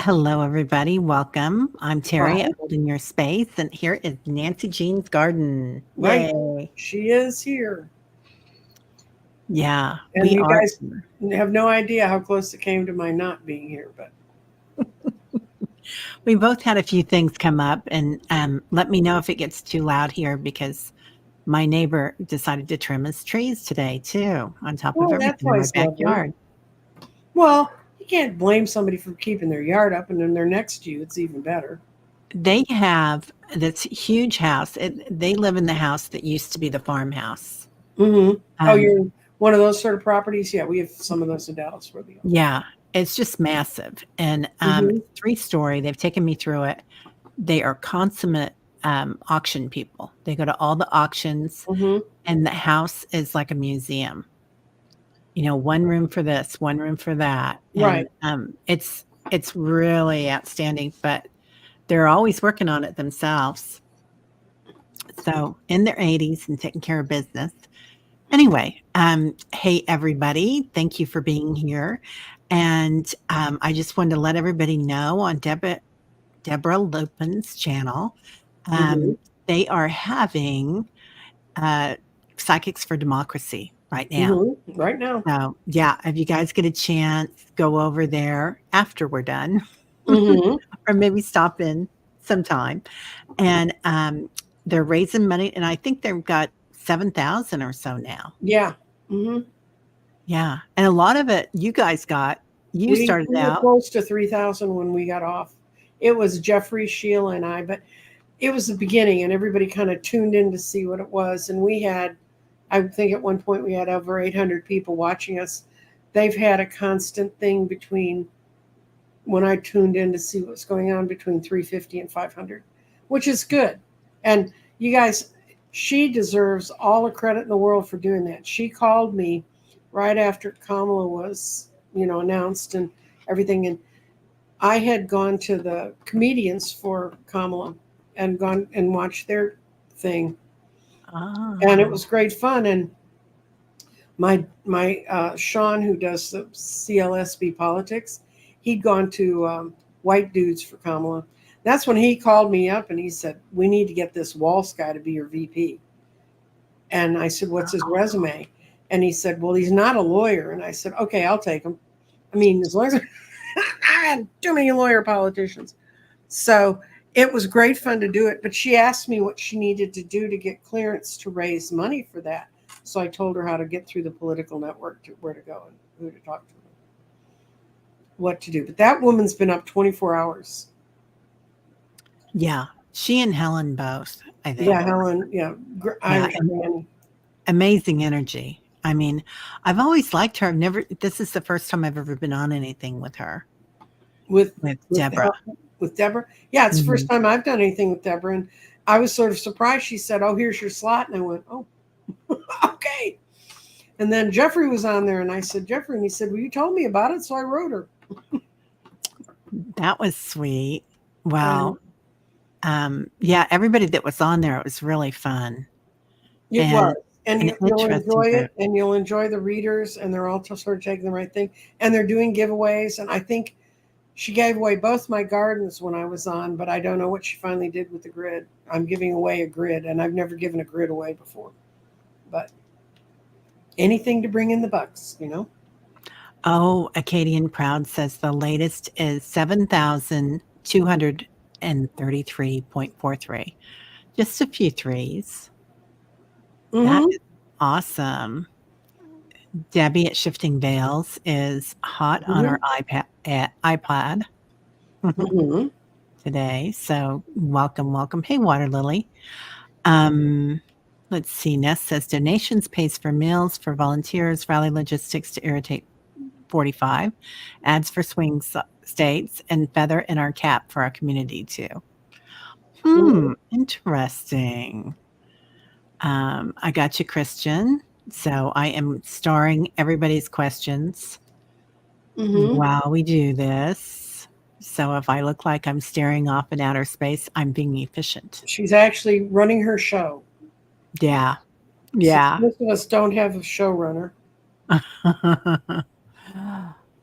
Hello, everybody. Welcome. I'm Teri, Hi. holding your space, and here is Nancy Jean's garden. Right. Yay. She is here. Yeah, And we you are guys here. have no idea how close it came to my not being here. But We both had a few things come up, and let me know if it gets too loud here because my neighbor decided to trim his trees today, too, on top of oh, that's everything in my always lovely. backyard. Well, you can't blame somebody for keeping their yard up, and then they're next to you. It's even better. They have this huge house. They live in the house that used to be the farmhouse. Mm-hmm. Oh, Um, you're one of those sort of properties? Yeah, we have some of those in Dallas where we are. Yeah, it's just massive, and, Mm-hmm. 3-story, they've taken me through it. They are consummate, auction people. They go to all the auctions, Mm-hmm. and the house is like a museum. You know, one room for this, one room for that, and, Right. it's really outstanding, but they're always working on it themselves. So, in their 80s and taking care of business. Anyway, hey, everybody. Thank you for being here. And I just wanted to let everybody know on Deborah Lupin's channel, Mm-hmm. um, they are having uh, Psychics for Democracy right now. Mm-hmm. Right now. So, yeah, if you guys get a chance, go over there after we're done, Mm-hmm. or maybe stop in sometime. And they're raising money, and I think they've got 7,000 or so now. Yeah. Mm-hmm. Yeah, and a lot of it you started We were out. close to 3,000 when we got off. It was Jeffrey, Sheila, and I, but it was the beginning and everybody kind of tuned in to see what it was. And we had, I think at one point we had over 800 people watching us. They've had a constant thing between when I tuned in to see what's going on between 350 and 500, which is good. And you guys, she deserves all the credit in the world for doing that. She called me right after Kamala was, announced and everything. And I had gone to the comedians for Kamala and gone and watched their thing, and it Oh, was great fun. And my Sean, who does the CLSB politics, he'd gone to White Dudes for Kamala. That's when he called me up and he said, "We need to get this Walsh guy to be your VP." And I said, "What's his resume?" And he said, "Well, he's not a lawyer." And I said, "Okay, I'll take him." I mean, as long as I had too many lawyer politicians. So it was great fun to do it. But she asked me what she needed to do to get clearance to raise money for that. So I told her how to get through the political network to where to go and who to talk to, what to do. But that woman's been up 24 hours. yeah. She and Helen both, I Yeah, think. Helen. Yeah, Yeah, Irish Granny. amazing energy. I mean, I've always liked her. I've never This is the first time I've ever been on anything with her, with with with Deborah. with Deborah. Yeah, it's the first Mhm. time I've done anything with Deborah, and I was sort of surprised. She said, "Oh, here's your slot," and I went, "Oh, okay." And then Jeffrey was on there, and I said, "Jeffrey," and he said, "Well, you told me about it, so I wrote her." That was sweet. And Well, yeah, everybody that was on there, it was really fun it was, and and an you'll interesting enjoy group. it, and you'll enjoy the readers, and they're all sort of taking the right thing, and they're doing giveaways, and I think she gave away both my gardens when I was on, but I don't know what she finally did with the grid. I'm giving away a grid, and I've never given a grid away before. But anything to bring in the bucks. Oh, Acadian Proud says the latest is 7,233.43. Just a few threes. That Mm-hmm. is awesome. Debbie at Shifting Veils is hot on Mm-hmm. her iPad Mm-hmm. today. So welcome, welcome. Hey, Water Lily. Um, let's see. Ness says donations pays for meals for volunteers, rally logistics to irritate 45, ads for states, and feather in our cap for our community too. Mm-hmm. Interesting. I got you, Christian. So I am starring everybody's questions Mm-hmm. while we do this. So if I look like I'm staring off in outer space, I'm being efficient. She's actually running her show. Yeah. See, Yeah. most of us don't have a showrunner.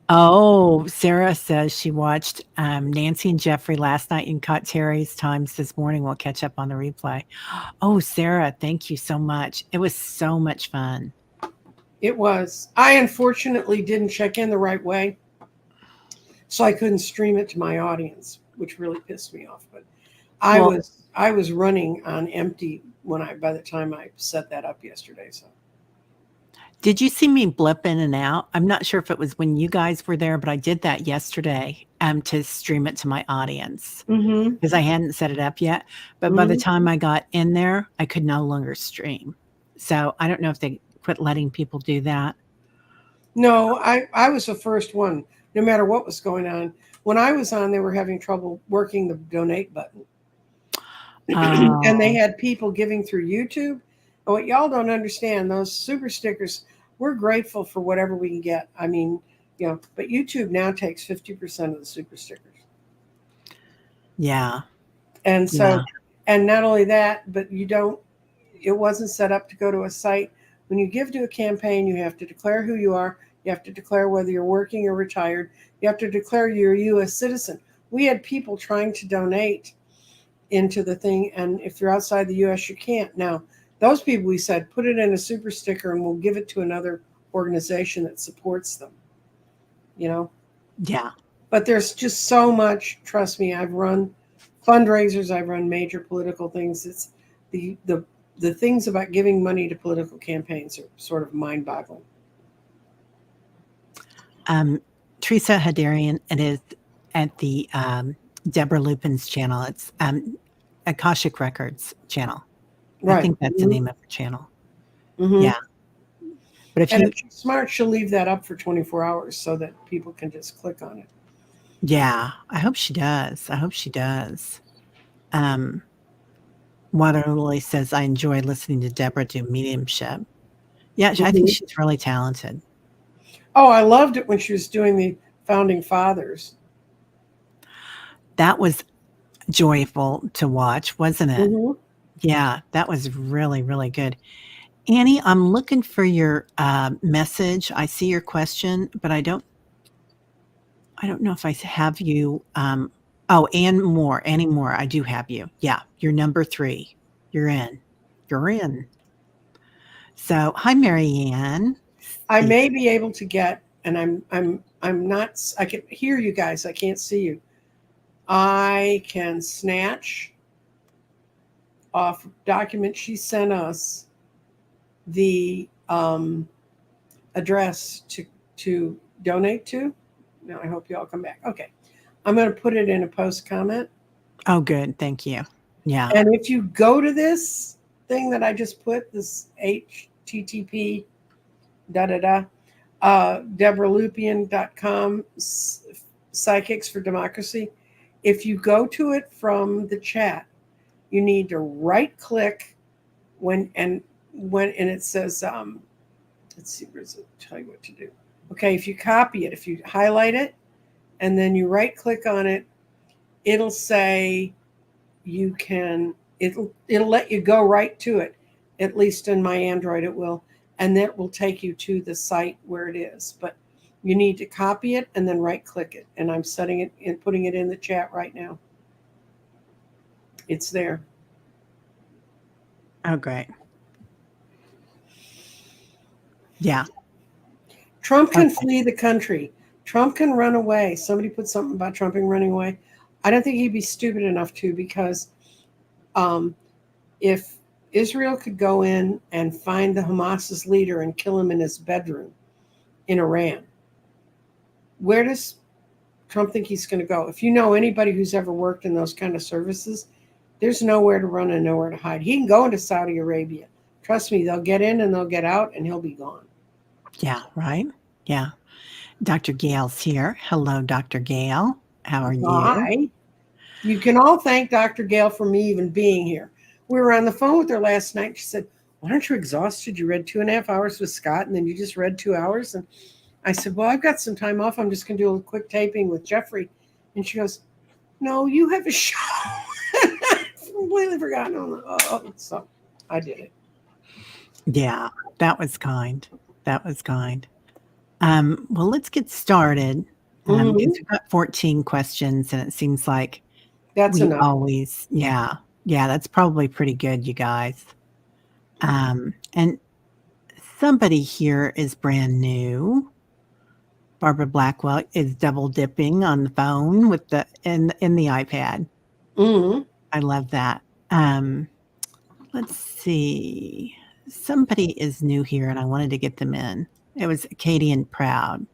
Oh, Sarah says she watched Nancy and Jeffrey last night and caught Terry's times this morning. We'll catch up on the replay. Oh, Sarah, thank you so much. It was so much fun. It was. I unfortunately didn't check in the right way, so I couldn't stream it to my audience, which really pissed me off. But Well, I was running on empty by the time I set that up yesterday. So did you see me blip in and out? I'm not sure if it was when you guys were there, but I did that yesterday to stream it to my audience mm-hmm. because I hadn't set it up yet. But by the Mm-hmm. time I got in there, I could no longer stream. So I don't know if they quit letting people do that. No, I was the first one, no matter what was going on. When I was on, they were having trouble working the donate button. And they had people giving through YouTube. And what y'all don't understand, those super stickers, we're grateful for whatever we can get. I mean, but YouTube now takes 50% of the super stickers. Yeah. And so, Yeah. and not only that, but it wasn't set up to go to a site. When you give to a campaign, you have to declare who you are. You have to declare whether you're working or retired. You have to declare you're a U.S. citizen. We had people trying to donate into the thing, and if you're outside the U.S., you can't. Now, those people, we said, put it in a super sticker and we'll give it to another organization that supports them, Yeah. But there's just so much, trust me, I've run fundraisers, I've run major political things. It's the things about giving money to political campaigns are sort of mind-boggling. Teresa Hadarian, it is at the Deborah Lupin's channel. It's Akashic Records channel. Right. I think that's the name of her channel. Mm-hmm. Yeah. But if she's smart, she'll leave that up for 24 hours so that people can just click on it. Yeah, I hope she does. Water Lily says, I enjoy listening to Deborah do mediumship. Yeah, I think she's really talented. Oh, I loved it when she was doing the Founding Fathers. That was joyful to watch, wasn't it? Mm-hmm. Yeah, that was really, really good. Annie, I'm looking for your message. I see your question, but I don't know if I have you. Annie Moore. I do have you. Yeah, you're number 3. You're in. So, hi, Marianne. I may be able to get, and I'm not. I can hear you guys. I can't see you. I can snatch off document she sent us the address to donate to. Now I hope you all come back. Okay, I'm going to put it in a post comment. Oh, good. Thank you. Yeah. And if you go to this thing that I just put, this http DeborahLupian.com Psychics for Democracy. If you go to it from the chat, you need to right click when it says let's see, where does it tell you what to do? Okay, if you copy it, if you highlight it and then you right click on it, it'll say it'll let you go right to it. At least in my Android it will, and that will take you to the site where it is. But you need to copy it and then right click it. And I'm setting it and putting it in the chat right now. It's there. Oh, great. Yeah. Trump can flee the country. Trump can run away. Somebody put something about Trump running away. I don't think he'd be stupid enough to, because if Israel could go in and find the Hamas's leader and kill him in his bedroom in Iran, where does Trump think he's going to go? If you know anybody who's ever worked in those kind of services, there's nowhere to run and nowhere to hide. He can go into Saudi Arabia. Trust me, they'll get in and they'll get out and he'll be gone. Yeah, right? Yeah. Dr. Gale's here. Hello, Dr. Gale. How are you? Hi. You can all thank Dr. Gale for me even being here. We were on the phone with her last night. She said, "Why aren't you exhausted? You read 2.5 hours with Scott and then you just read 2 hours." And I said, "Well, I've got some time off. I'm just going to do a quick taping with Jeffrey." And she goes, "No, you have a show." I've completely forgotten. So I did it. Yeah, that was kind. Well, let's get started because Mhm. we've got 14 questions, and it seems like That's we enough. always, yeah, that's probably pretty good, you guys. And somebody here is brand new. Barbara Blackwell is double dipping on the phone with the in the iPad. Mhm. I love that. Let's see. Somebody is new here, and I wanted to get them in. It was Acadian Proud.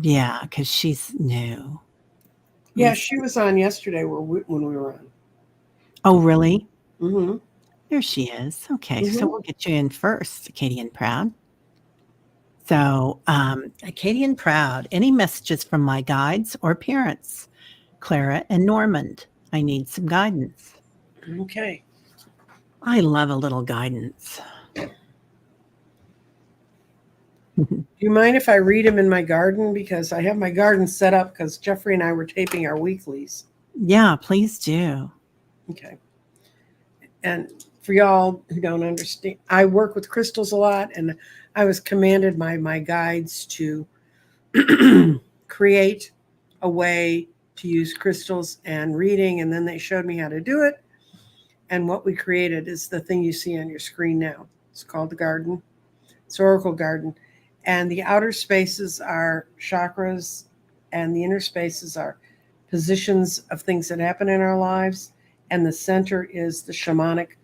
Yeah, because she's new. Let me Yeah, she see. was on yesterday when we were on. Oh, really? Mhm. There she is. Okay, so Mhm. we'll get you in first, Acadian Proud. So, Acadian Proud, any messages from my guides or parents, Clara and Normand? I need some guidance. Okay. I love a little guidance. Do you mind if I read them in my garden? Because I have my garden set up because Jeffrey and I were taping our weeklies. Yeah, please do. Okay. And for y'all who don't understand, I work with crystals a lot, and I was commanded by my guides to create a way to use crystals and reading, and then they showed me how to do it. And what we created is the thing you see on your screen now. It's called the garden. It's Oracle Garden. And the outer spaces are chakras, and the inner spaces are positions of things that happen in our lives. And the center is the shamanic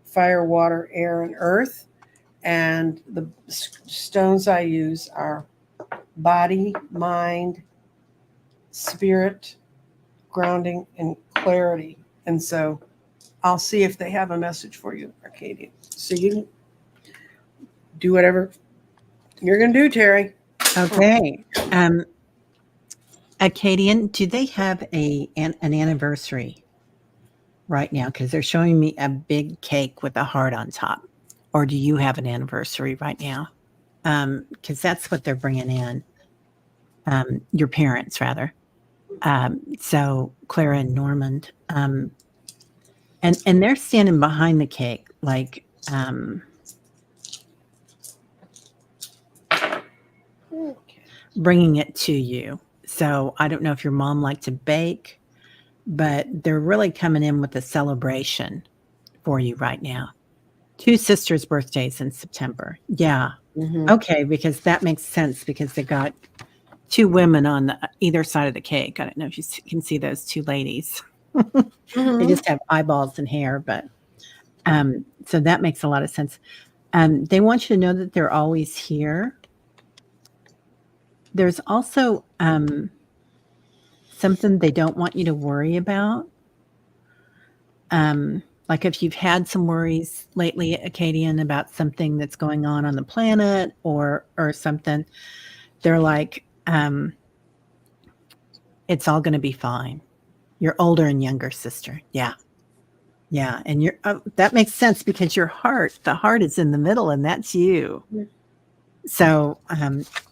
fire, water, air, and earth. And the stones I use are body, mind, spirit, grounding, and clarity. And so I'll see if they have a message for you, Arcadia. So you can do whatever you're going to do, Teri. Okay. Acadian, do they have an anniversary right now? Because they're showing me a big cake with a heart on top. Or do you have an anniversary right now? Because that's what they're bringing in. Your parents, rather. So Clara and Normand, and they're standing behind the cake, like bringing it to you. So I don't know if your mom liked to bake, but they're really coming in with a celebration for you right now. Two sisters' birthdays in September. Yeah. Mm-hmm. Okay, because that makes sense because they got two women on either side of the cake. I don't know if you can see those two ladies. They Mm-hmm. just have eyeballs and hair, but so that makes a lot of sense. They want you to know that they're always here. There's also something they don't want you to worry about. Like if you've had some worries lately, Acadian, about something that's going on the planet or something, they're like, it's all going to be fine. Your older and younger sister, yeah, yeah, and that makes sense because the heart is in the middle, and that's you. So,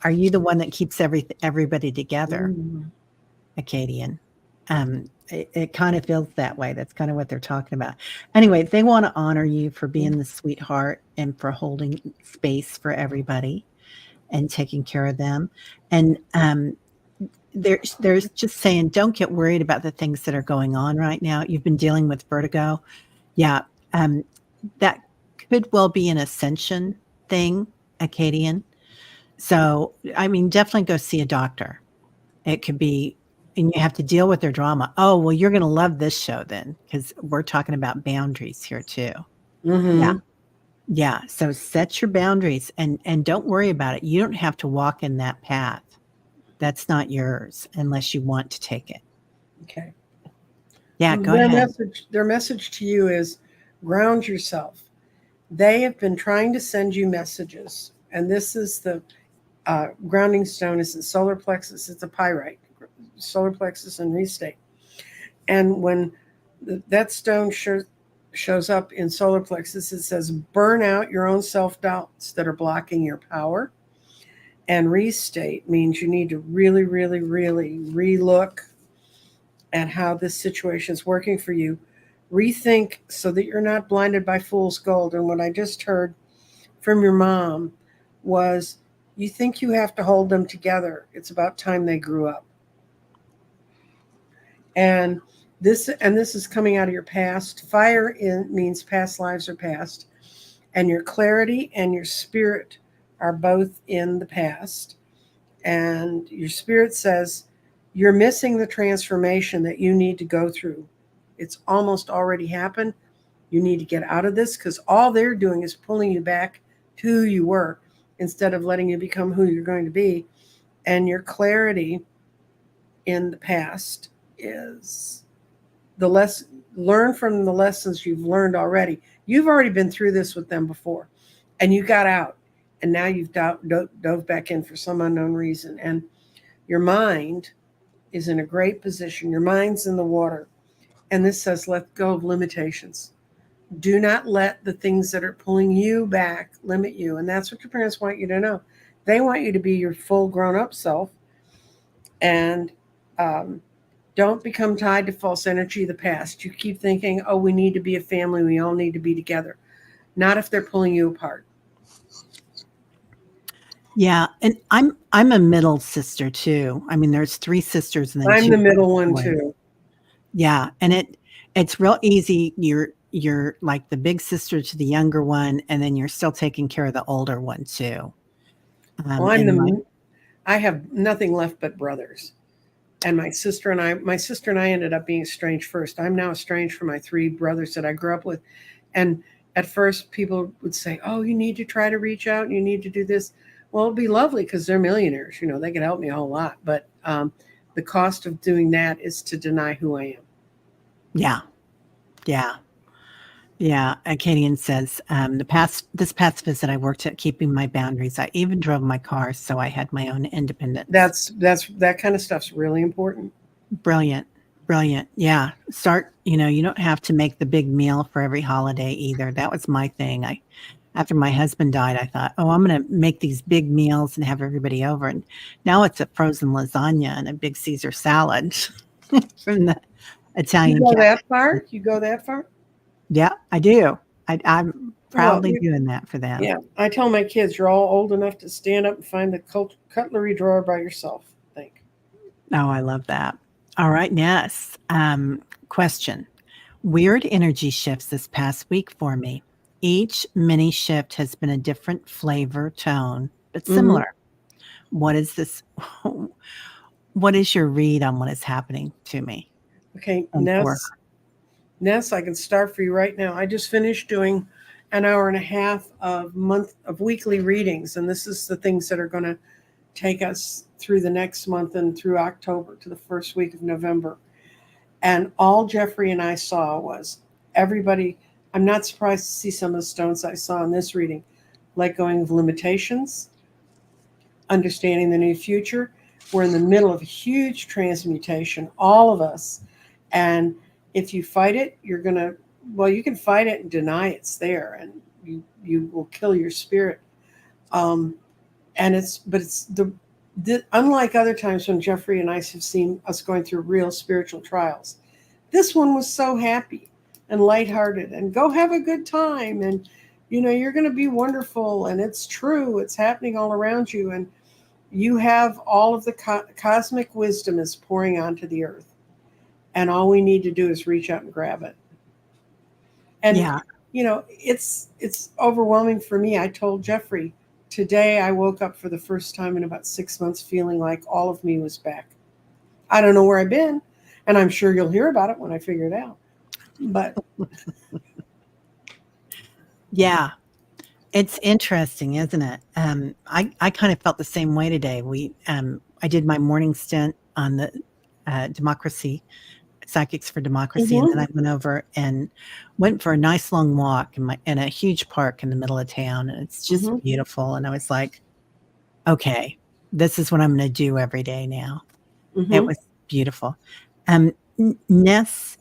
are you the one that keeps everybody together, Mm-hmm. Acadian? It kind of feels that way. That's kind of what they're talking about. Anyway, they want to honor you for being the sweetheart and for holding space for everybody and taking care of them. And they're just saying, don't get worried about the things that are going on right now. You've been dealing with vertigo. Yeah, that could well be an ascension thing, Acadian. So, I mean, definitely go see a doctor. It could be, and you have to deal with their drama. Oh, well, you're going to love this show then, because we're talking about boundaries here too. Yeah. Mm-hmm. Yeah. So set your boundaries and don't worry about it. You don't have to walk in that path. That's not yours unless you want to take it. Okay. Yeah, Well, go ahead. their message to you is ground yourself. They have been trying to send you messages, and this is the grounding stone. Is the solar plexus. It's a pyrite, solar plexus and restate. And when that stone shows up in solar plexus, it says burn out your own self doubts that are blocking your power. And restate means you need to really, really, really relook at how this situation is working for you. Rethink so that you're not blinded by fool's gold. And what I just heard from your mom was You think you have to hold them together. It's about time they grew up. And this is coming out of your past. Fire means past lives are past. And your clarity and your spirit are both in the past. And your spirit says you're missing the transformation that you need to go through. It's almost already happened. You need to get out of this, because all they're doing is pulling you back to who you were instead of letting you become who you're going to be. And your clarity in the past is learn from the lessons you've learned already. You've already been through this with them before, and you got out, and now you've dove back in for some unknown reason. And your mind is in a great position. Your mind's in the water. And this says, let go of limitations. Do not let the things that are pulling you back limit you. And that's what your parents want you to know. They want you to be your full grown-up self. And don't become tied to false energy of the past. You keep thinking, oh, we need to be a family. We all need to be together. Not if they're pulling you apart. Yeah, and I'm a middle sister too. I mean, there's 3 sisters and then I'm 2 the middle one boys. too. Yeah, and it's real easy. You're like the big sister to the younger one, and then you're still taking care of the older one too. Well, I have nothing left but brothers. And my sister and I ended up being estranged first. I'm now estranged from my 3 brothers that I grew up with. And at first people would say, oh, you need to try to reach out and you need to do this. Well, it'd be lovely because they're millionaires. They could help me a whole lot. But the cost of doing that is to deny who I am. Yeah. Yeah. Yeah. Acadian says, this past visit, I worked at keeping my boundaries. I even drove my car, so I had my own independence. That kind of stuff's really important. Brilliant. Brilliant. Yeah. Start, you don't have to make the big meal for every holiday either. That was my thing. After my husband died, I thought, oh, I'm going to make these big meals and have everybody over. And now it's a frozen lasagna and a big Caesar salad from the Italian. You go that far? You go that far? Yeah, I do. I'm proudly doing that for them. Yeah. I tell my kids, you're all old enough to stand up and find the cutlery drawer by yourself. Think. Oh, I love that. All right, Ness. Question. Weird energy shifts this past week for me. Each mini shift has been a different flavor, tone, but similar. Mm-hmm. What is this? What is your read on what is happening to me? Okay, Ness, I can start for you right now. I just finished doing an hour and a half of weekly readings, and this is the things that are going to take us through the next month and through October to the first week of November. And all Jeffrey and I saw was everybody. I'm not surprised to see some of the stones I saw in this reading, let going of limitations, understanding the new future. We're in the middle of a huge transmutation, all of us. And if you fight it, you can fight it and deny it's there, and you will kill your spirit. Unlike other times when Jeffrey and I have seen us going through real spiritual trials, this one was so happy and lighthearted and go have a good time. And, you're going to be wonderful. And it's true. It's happening all around you. And you have all of the cosmic wisdom is pouring onto the earth. And all we need to do is reach out and grab it. And, it's overwhelming for me. I told Jeffrey, today I woke up for the first time in about 6 months feeling like all of me was back. I don't know where I've been, and I'm sure you'll hear about it when I figure it out. But yeah, it's interesting, isn't it? I kind of felt the same way today. I did my morning stint on the Psychics for Democracy, mm-hmm. And then I went over and went for a nice long walk in a huge park in the middle of town, and it's just mm-hmm. beautiful. And I was like, okay, this is what I'm going to do every day now. Mm-hmm. It was beautiful. Ness,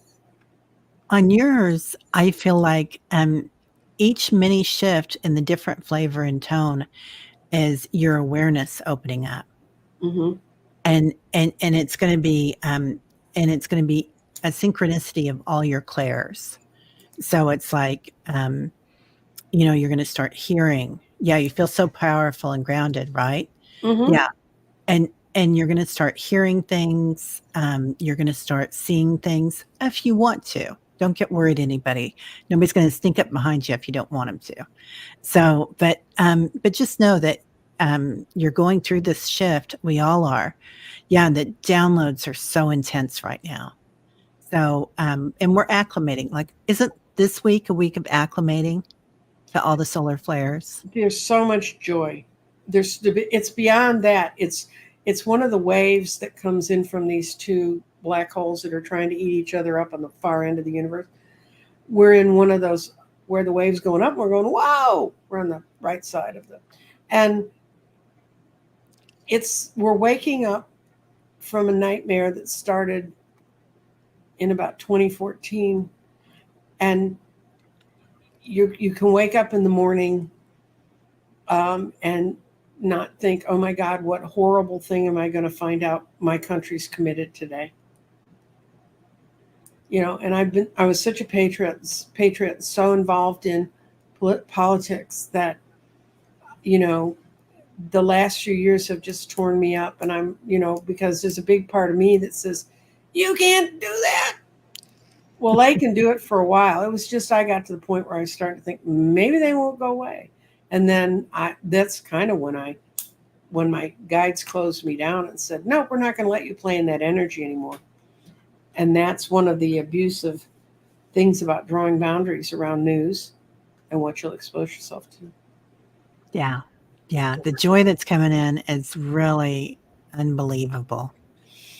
on yours, I feel like each mini shift in the different flavor and tone is your awareness opening up, mm-hmm. and it's going to be a synchronicity of all your clairs. So it's like, you're going to start hearing Yeah, you feel so powerful and grounded, right? Mm-hmm. Yeah. And you're going to start hearing things. You're going to start seeing things if you want to. Don't get worried, anybody. Nobody's going to sneak up behind you if you don't want them to. So, but just know that you're going through this shift. We all are. Yeah, and the downloads are so intense right now. So, and we're acclimating. Like, isn't this week a week of acclimating to all the solar flares? There's so much joy. It's beyond that. It's one of the waves that comes in from these two black holes that are trying to eat each other up on the far end of the universe. We're in one of those where the wave's going up and we're going, wow, we're on the right side of the, and we're waking up from a nightmare that started in about 2014. And you can wake up in the morning and not think, oh my God, what horrible thing am I going to find out my country's committed today? You know, and I was such a patriot, so involved in politics that, you know, the last few years have just torn me up. And I'm, you know, because there's a big part of me that says, you can't do that. Well, they can do it for a while. It was just I got to the point where I started to think maybe they won't go away. And then that's kind of when my guides closed me down and said, no, we're not going to let you play in that energy anymore. And that's one of the abusive things about drawing boundaries around news and what you'll expose yourself to. Yeah. Yeah. The joy that's coming in is really unbelievable.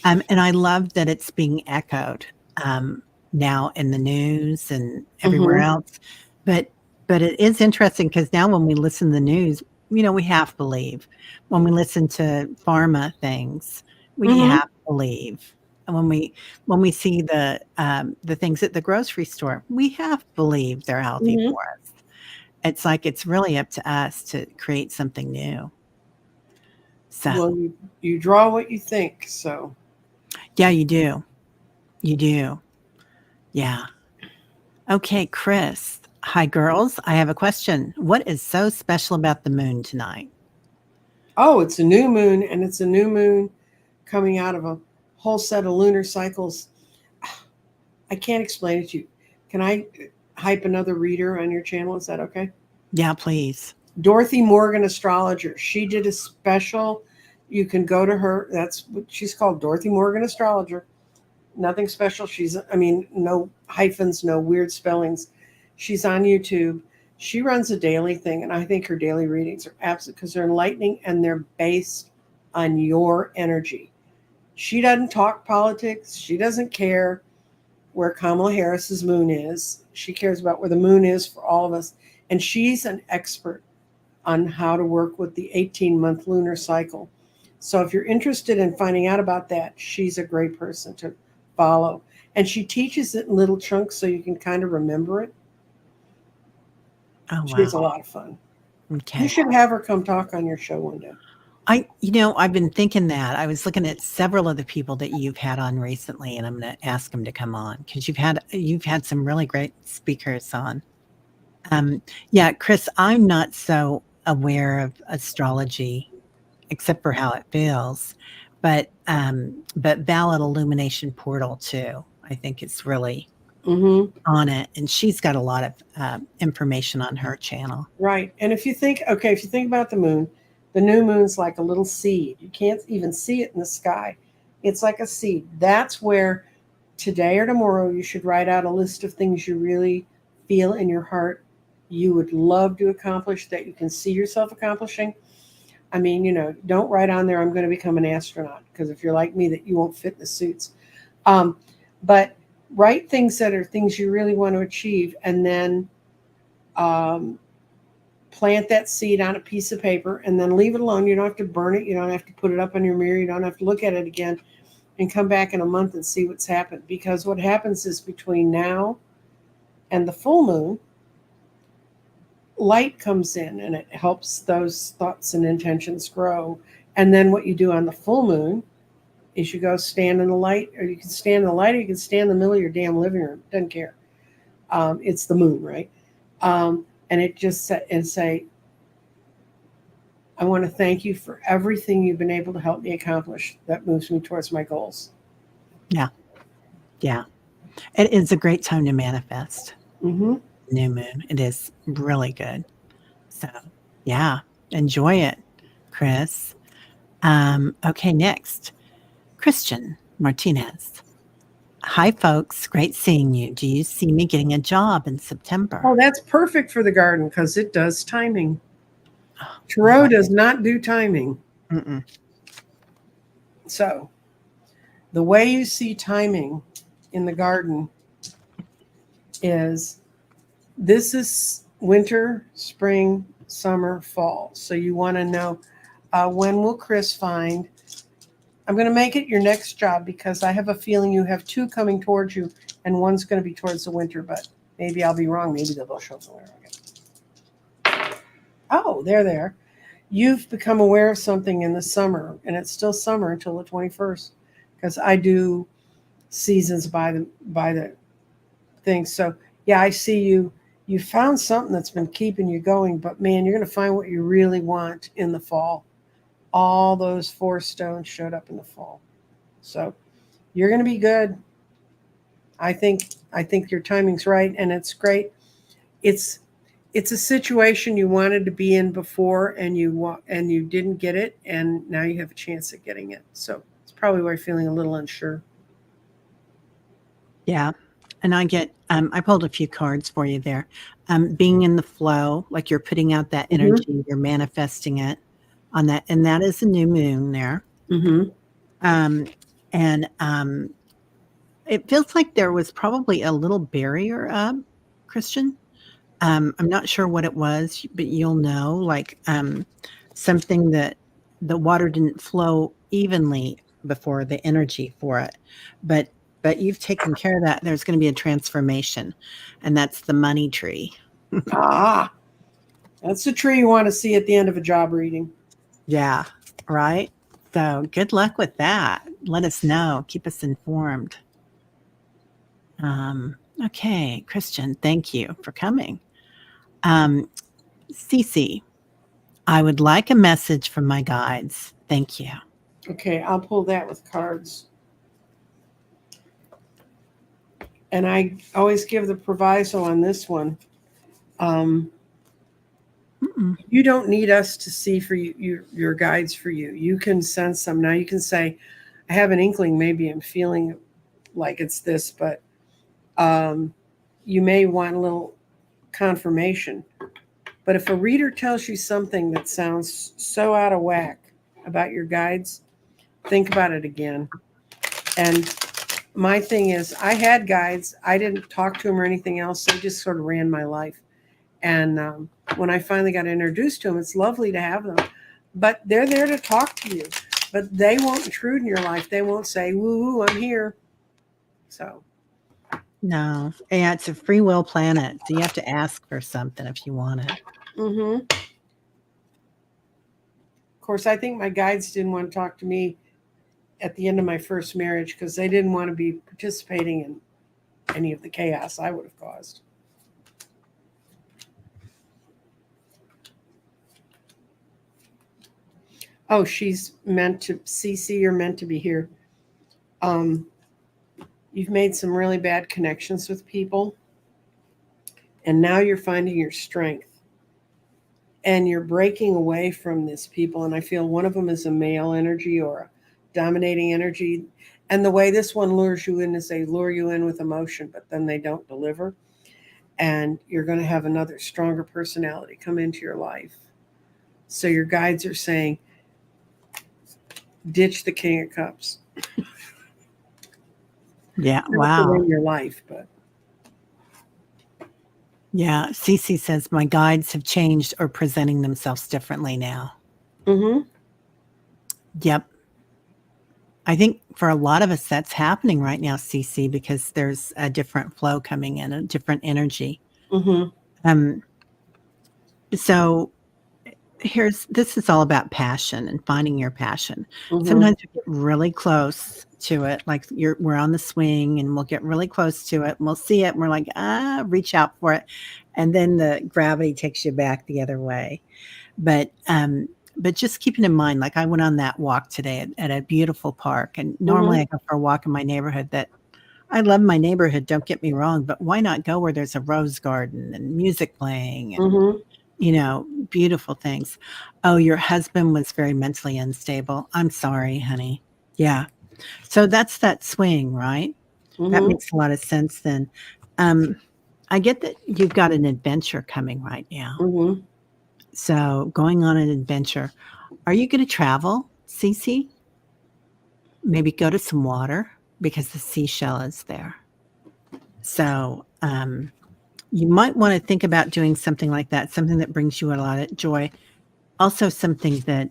And I love that it's being echoed now in the news and everywhere Mm-hmm. else. But it is interesting because now when we listen to the news, you know, we have to believe. When we listen to pharma things, we Mm-hmm. have to believe. And when we see the things at the grocery store, we have to believe they're healthy Mm-hmm. for us. It's like it's really up to us to create something new. Well, So you draw what you think. So yeah, you do. You do. Yeah. Okay, Chris. Hi, girls. I have a question. What is so special about the moon tonight? oh, it's a new moon, and it's a new moon coming out of a whole set of lunar cycles. I can't explain it to you. Can I hype another reader on your channel? Is that okay? Yeah, please. Dorothy Morgan, astrologer. She did a special. You can go to her. That's what she's called, Dorothy Morgan, astrologer. Nothing special. I mean, no hyphens, no weird spellings. She's on YouTube. She runs a daily thing, and I think her daily readings are absolute because they're enlightening and they're based on your energy. She doesn't talk politics. She doesn't care where Kamala Harris's moon is. She cares about where the moon is for all of us. And she's an expert on how to work with the 18-month lunar cycle. So if you're interested in finding out about that, she's a great person to follow. And she teaches it in little chunks so you can kind of remember it. Oh, She's a wow. lot of fun. You Okay. should have her come talk on your show one day. I've been thinking that. I was looking at several of the people that you've had on recently, and I'm going to ask them to come on because you've had some really great speakers on. Yeah, Chris, I'm not so aware of astrology except for how it feels, but Valid Illumination Portal too. I think it's really Mm-hmm. on it, and she's got a lot of information on her channel. Right. And if you think about the new moon's like a little seed. You can't even see it in the sky. It's like a seed. That's where today or tomorrow you should write out a list of things you really feel in your heart you would love to accomplish that you can see yourself accomplishing. I mean, you know, don't write on there, I'm going to become an astronaut, because if you're like me, that you won't fit in the suits. But write things that are things you really want to achieve, and then plant that seed on a piece of paper and then leave it alone. You don't have to burn it. You don't have to put it up on your mirror. You don't have to look at it again and come back in a month and see what's happened. Because what happens is between now and the full moon, light comes in and it helps those thoughts and intentions grow. And then what you do on the full moon is you go stand in the light, or you can stand in the light, or you can stand in the middle of your damn living room. Doesn't care. It's the moon, right? And it just and say, I want to thank you for everything you've been able to help me accomplish that moves me towards my goals. Yeah. Yeah. It is a great time to manifest. Mm-hmm. New moon. It is really good. So, yeah, enjoy it, Chris. Okay, next, Christian Martinez. Hi, folks. Great seeing you. Do you see me getting a job in September? Oh, that's perfect for the garden because it does timing. Oh, Tarot does not do timing. mm-mm. So, the way you see timing in the garden is this is winter, spring, summer, fall. So, you want to know when will Chris find? I'm going to make it your next job because I have a feeling you have two coming towards you and one's going to be towards the winter, but maybe I'll be wrong. Maybe they'll both show up the winter again. Oh, they're there. You've become aware of something in the summer, and it's still summer until the 21st because I do seasons by the thing. So yeah, I see you. You found something that's been keeping you going, but man, you're going to find what you really want in the fall. All those 4 stones showed up in the fall. So you're going to be good. I think your timing's right, and it's great. It's a situation you wanted to be in before, and you didn't get it, and now you have a chance at getting it. So it's probably why you're feeling a little unsure. Yeah. And I get, I pulled a few cards for you there. Being in the flow, like you're putting out that Mm-hmm. energy, you're manifesting it on that. And that is a new moon there. Mm-hmm. And it feels like there was probably a little barrier up, Christian. I'm not sure what it was, but you'll know, like something that the water didn't flow evenly before, the energy for it. But you've taken care of that. There's going to be a transformation, and that's the money tree. Ah, that's the tree you want to see at the end of a job reading. Yeah, right. So good luck with that. Let us know. Keep us informed. Okay, Christian, thank you for coming. Cece, I would like a message from my guides. Thank you. Okay, I'll pull that with cards. And I always give the proviso on this one. You don't need us to see for you your guides for you. You can sense them. Now you can say, I have an inkling, maybe I'm feeling like it's this, but you may want a little confirmation. But if a reader tells you something that sounds so out of whack about your guides, think about it again. And my thing is, I had guides. I didn't talk to them or anything else. They just sort of ran my life. And when I finally got introduced to them, it's lovely to have them. But they're there to talk to you. But they won't intrude in your life. They won't say, woo, I'm here. So. No. Yeah, it's a free will planet. So you have to ask for something if you want it. Mm-hmm. Of course, I think my guides didn't want to talk to me at the end of my first marriage because they didn't want to be participating in any of the chaos I would have caused. Oh, she's meant to, CC, you're meant to be here. You've made some really bad connections with people, and now you're finding your strength. And you're breaking away from this people, and I feel one of them is a male energy or a dominating energy. And the way this one lures you in is they lure you in with emotion, but then they don't deliver. And you're going to have another stronger personality come into your life. So your guides are saying, ditch the King of Cups. Yeah. Not Wow. in your life, but. Yeah. Cece says, my guides have changed or presenting themselves differently now. Mm-hmm. Yep. I think for a lot of us, that's happening right now, Cece, because there's a different flow coming in, a different energy. Mm-hmm. So this is all about passion and finding your passion. Mm-hmm. Sometimes we get really close to it, like we're on the swing and we'll get really close to it and we'll see it and we're like, reach out for it. And then the gravity takes you back the other way. But but just keeping in mind, like I went on that walk today at a beautiful park, and normally Mhm. I go for a walk in my neighborhood. That I love my neighborhood, don't get me wrong, but why not go where there's a rose garden and music playing and, Mhm. beautiful things. Oh, your husband was very mentally unstable. I'm sorry, honey. Yeah. So that's that swing, right? That Mhm. makes a lot of sense then. Um, I get that you've got an adventure coming right now. Mhm. So going on an adventure. Are you going to travel, Cece? Maybe go to some water because the seashell is there. So you might want to think about doing something like that, something that brings you a lot of joy. Also, something that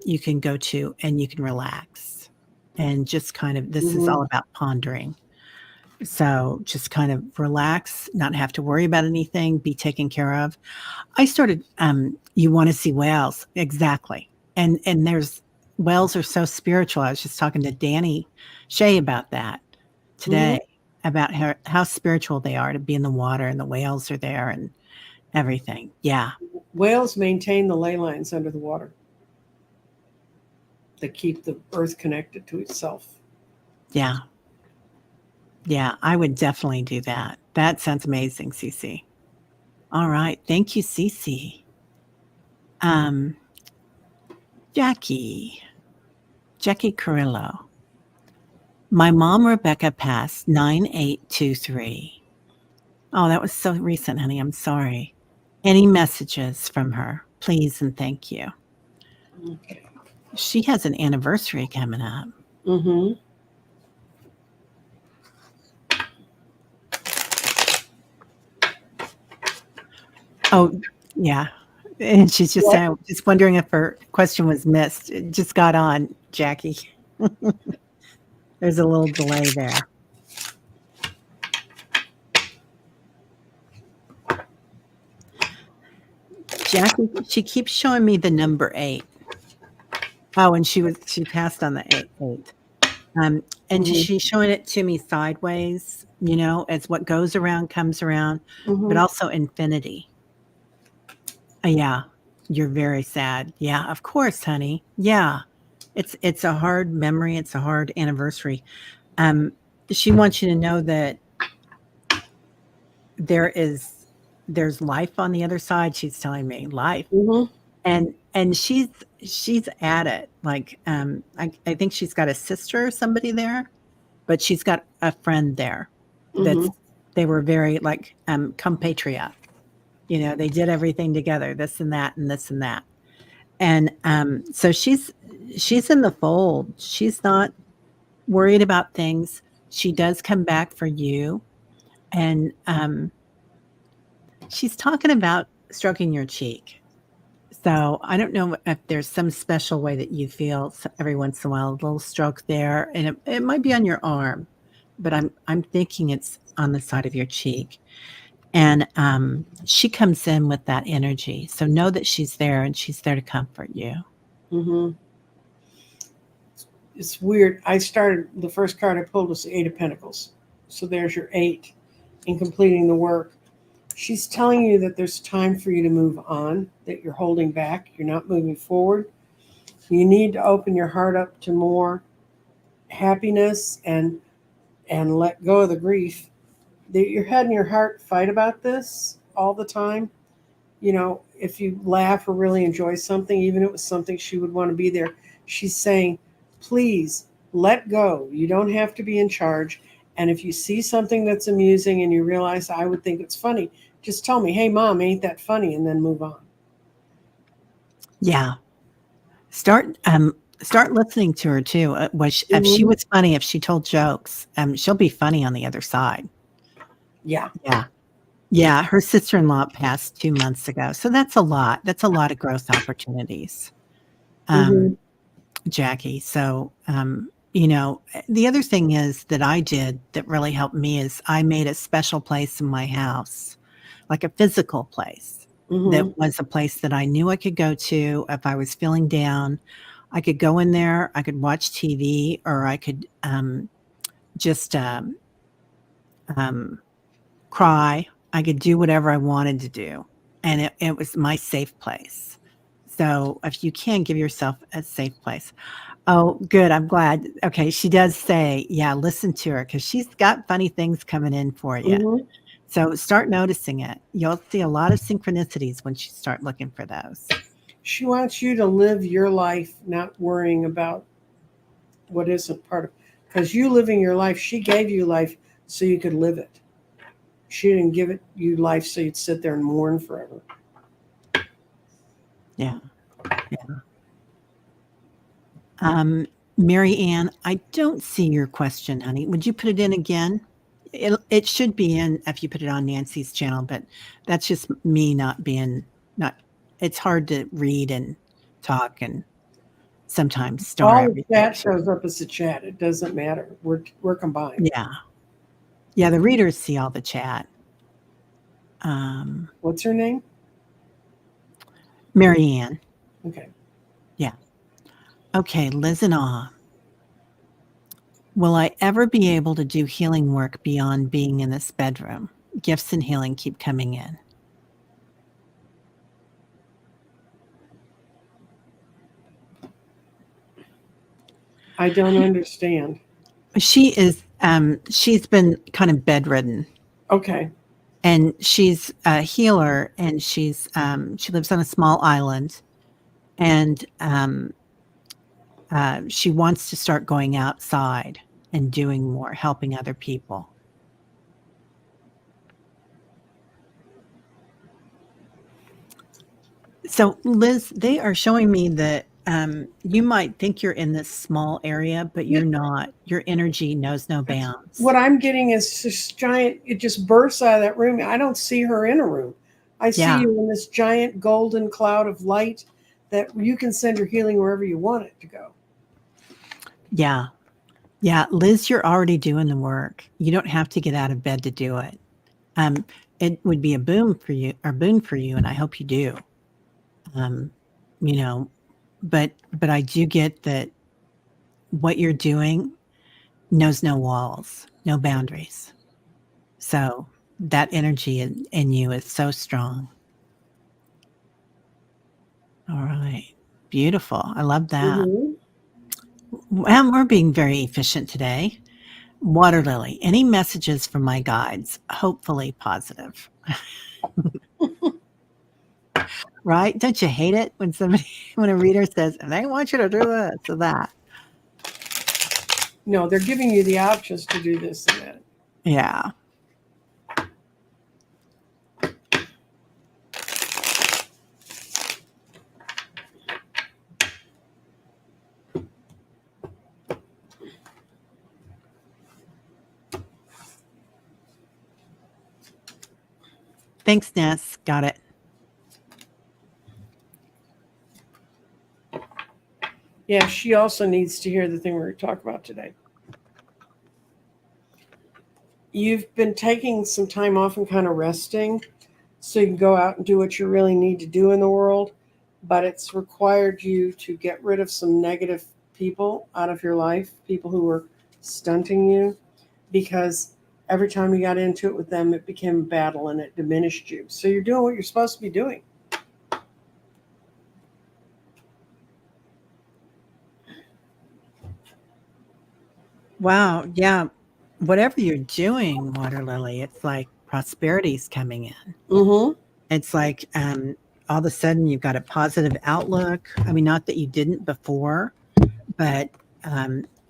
you can go to and you can relax and just kind of, this is all Mhm. about pondering. So just kind of relax, not have to worry about anything, be taken care of. I started, you want to see whales. Exactly. And there's, whales are so spiritual. I was just talking to Danny Shea about that Mhm. today, about how spiritual they are to be in the water and the whales are there and everything. Yeah. Whales maintain the ley lines under the water that keep the earth connected to itself. Yeah. Yeah. I would definitely do that. That sounds amazing, Cece. All right. Thank you, Cece. Um, Jackie. Jackie Carrillo. My mom, Rebecca, passed 9823. Oh, that was so recent, honey. I'm sorry. Any messages from her, please and thank you. Okay. She has an anniversary coming up. Mhm. Oh, yeah. And she's just What? saying, just wondering if her question was missed. It just got on, Jackie. There's a little delay there. Jackie, she keeps showing me the number 8. Oh, and she passed on the 8. Um, and Mhm. she's showing it to me sideways, as what goes around comes around, but Mhm. also infinity. Yeah, you're very sad. Yeah, of course, honey. Yeah. It's a hard memory, it's a hard anniversary. Um, she wants you to know that there is there's life on the other side, she's telling me, life. Mhm. And she's at it. Like, I think she's got a sister or somebody there, but she's got a friend there that's Mhm. they were very like compatriot. They did everything together, this and that and this and that. And so she's in the fold. She's not worried about things. She does come back for you. And she's talking about stroking your cheek. So I don't know if there's some special way that you feel every once in a while, a little stroke there, and it might be on your arm, but I'm thinking it's on the side of your cheek. And she comes in with that energy. So know that she's there and she's there to comfort you. Mhm. It's weird. I started the first card I pulled was the 8 of Pentacles. So there's your 8 in completing the work. She's telling you that there's time for you to move on, that you're holding back, you're not moving forward. You need to open your heart up to more happiness and let go of the grief. Your head and your heart fight about this all the time. If you laugh or really enjoy something, even if it was something she would want to be there, she's saying, please let go. You don't have to be in charge. And if you see something that's amusing and you realize I would think it's funny, just tell me, hey, mom, ain't that funny? And then move on. Yeah. Start listening to her too. If she Mhm. was funny, if she told jokes, she'll be funny on the other side. Yeah. Yeah. Yeah. Her sister-in-law passed 2 months ago. So that's a lot. That's a lot of growth opportunities. Hmm. Um, Jackie. So, the other thing is that I did that really helped me is I made a special place in my house, like a physical place that Hmm. was a place that I knew I could go to if I was feeling down. I could go in there, I could watch TV, or I could just um, cry. I could do whatever I wanted to do. And it was my safe place. So if you can, give yourself a safe place. Oh, good. I'm glad. Okay. She does say, yeah, listen to her because she's got funny things coming in for you. Mhm. So start noticing it. You'll see a lot of synchronicities when you start looking for those. She wants you to live your life not worrying about what isn't part of, because you living your life, she gave you life so you could live it. She didn't give it you life so you'd sit there and mourn forever. Yeah. Mary Ann, I don't see your question, honey. Would you put it in again? It should be in if you put it on Nancy's channel, but that's just me not being not. It's hard to read and talk and sometimes store All the everything. chat shows up as a chat. It doesn't matter. We're combined. Yeah, yeah. The readers see all the chat. What's her name? Mary Ann. Okay. Yeah. Okay, Liz and Ah. Will I ever be able to do healing work beyond being in this bedroom? Gifts and healing keep coming in. I don't understand. She is she's been kind of bedridden Okay. and she's a healer and she's she lives on a small island and she wants to start going outside and doing more, helping other people. So Liz, they are showing me that you might think you're in this small area, but you're not. Your energy knows no bounds. What I'm getting is this giant, it just bursts out of that room. I don't see her in a room. I see Yeah. you in this giant golden cloud of light that you can send your healing wherever you want it to go. Yeah. Yeah. Liz, you're already doing the work. You don't have to get out of bed to do it. It would be a boon for you, and I hope you do. You know, but I do get that what you're doing knows no walls, no boundaries. So that energy in you is so strong. All right. Beautiful. I love that. Mm-hmm. And we're being very efficient today. Water Lily, any messages from my guides? Hopefully positive. Right? Don't you hate it when when a reader says, and they want you to do this or that? No, they're giving you the options to do this and that. Yeah. Thanks, Ness. Got it. Yeah, she also needs to hear the thing we're going to talk about today. You've been taking some time off and kind of resting so you can go out and do what you really need to do in the world, but it's required you to get rid of some negative people out of your life, people who were stunting you, because every time you got into it with them, it became a battle and it diminished you. So you're doing what you're supposed to be doing. Wow. Yeah. Whatever you're doing, Water Lily, it's like prosperity's coming in. Mm-hmm. It's like all of a sudden you've got a positive outlook. I mean, not that you didn't before, but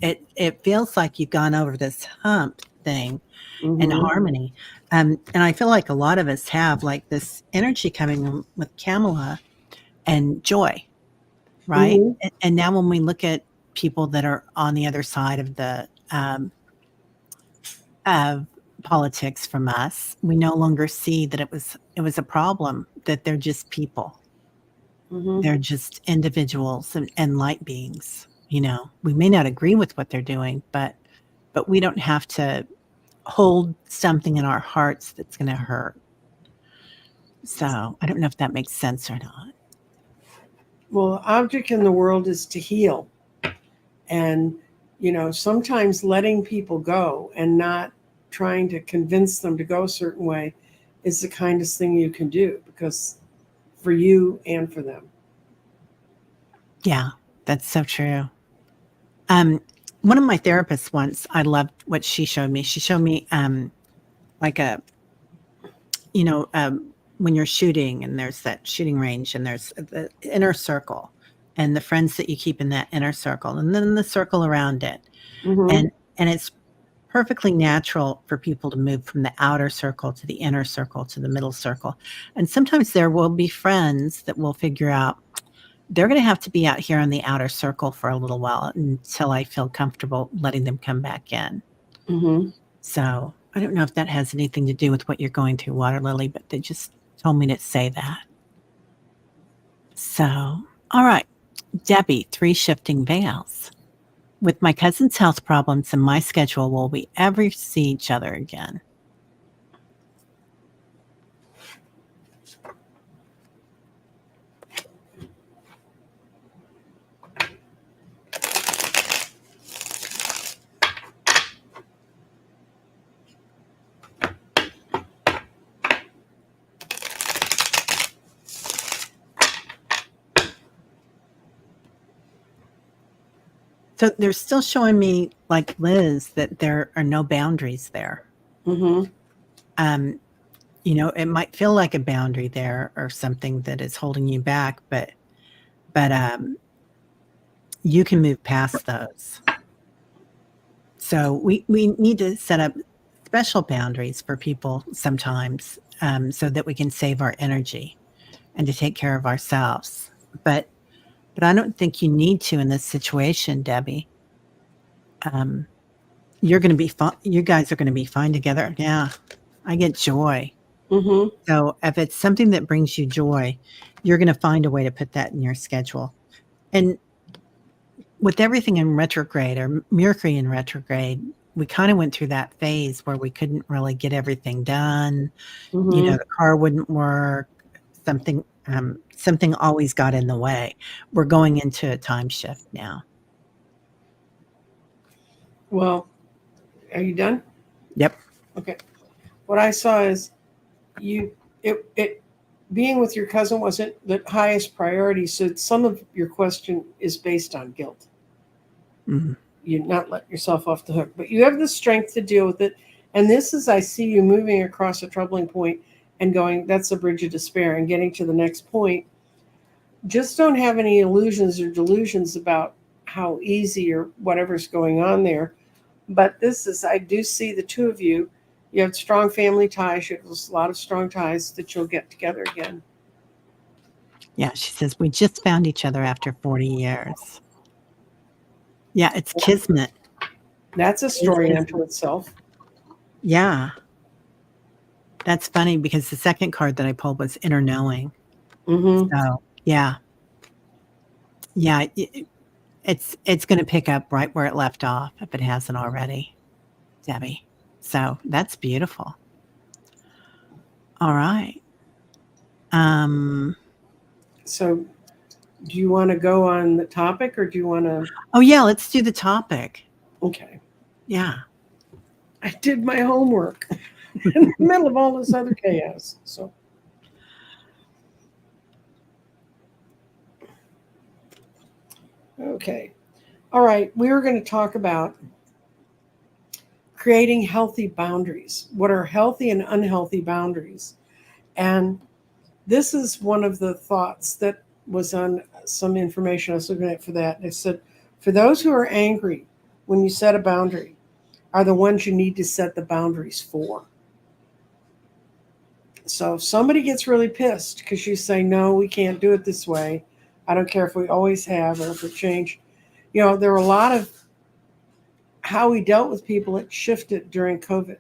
it feels like you've gone over this hump thing in Mm-hmm. harmony. And I feel like a lot of us have like this energy coming in with Kamala and joy, right? Mm-hmm. And now when we look at people that are on the other side of the of politics from us, we no longer see that it was a problem, that they're just people. Mm-hmm. They're just individuals and light beings. You know, we may not agree with what they're doing, but we don't have to hold something in our hearts that's going to hurt. So I don't know if that makes sense or not. Well, the object in the world is to heal. And, sometimes letting people go and not trying to convince them to go a certain way is the kindest thing you can do, because for you and for them. Yeah, that's so true. One of my therapists once, I loved what she showed me. She showed me like a, you know, when you're shooting and there's that shooting range and there's the inner circle and the friends that you keep in that inner circle and then the circle around it. Mm-hmm. And it's perfectly natural for people to move from the outer circle to the inner circle to the middle circle. And sometimes there will be friends that will figure out they're going to have to be out here in the outer circle for a little while until I feel comfortable letting them come back in. Mm-hmm. So I don't know if that has anything to do with what you're going through, Water Lily, but they just told me to say that. So, all right, Debbie, 3 shifting veils. With my cousin's health problems and my schedule, will we ever see each other again? So they're still showing me, like Liz, that there are no boundaries there. Mm-hmm. You know, it might feel like a boundary there or something that is holding you back, but you can move past those. So we need to set up special boundaries for people sometimes, so that we can save our energy and to take care of ourselves. But I don't think you need to in this situation, Debbie. You're going to be fine. You guys are going to be fine together. Yeah, I get joy. Mm-hmm. So if it's something that brings you joy, you're going to find a way to put that in your schedule. And with everything in retrograde or Mercury in retrograde, we kind of went through that phase where we couldn't really get everything done. You know, Mm-hmm. the car wouldn't work. Something always got in the way. We're going into a time shift now. Well, are you done? Yep. Okay. What I saw is it being with your cousin wasn't the highest priority. So some of your question is based on guilt. Mhm. You not let yourself off the hook, but you have the strength to deal with it. And this is, I see you moving across a troubling point and going, that's a bridge of despair, and getting to the next point. Just don't have any illusions or delusions about how easy or whatever's going on there. But this is, I do see the two of you. You have strong family ties. You have a lot of strong ties that you'll get together again. Yeah, she says, we just found each other after 40 years. Yeah, it's kismet. That's a It is story kismet. unto itself. Yeah, that's funny because the second card that I pulled was inner knowing. Mm-hmm. So, yeah. Yeah, it's gonna pick up right where it left off if it hasn't already, Debbie. So, that's beautiful. All right. Um, So, do you want to go on the topic or do you want to? oh, yeah, let's do the topic. Okay. Yeah. I did my homework in the middle of all this other chaos. So, okay. All right. We were going to talk about creating healthy boundaries. What are healthy and unhealthy boundaries? And this is one of the thoughts that was on some information I was looking at for that. It said, for those who are angry when you set a boundary, are the ones you need to set the boundaries for. So if somebody gets really pissed because you say, no, we can't do it this way, I don't care if we always have or if it changed. You know, there were a lot of how we dealt with people that shifted during COVID.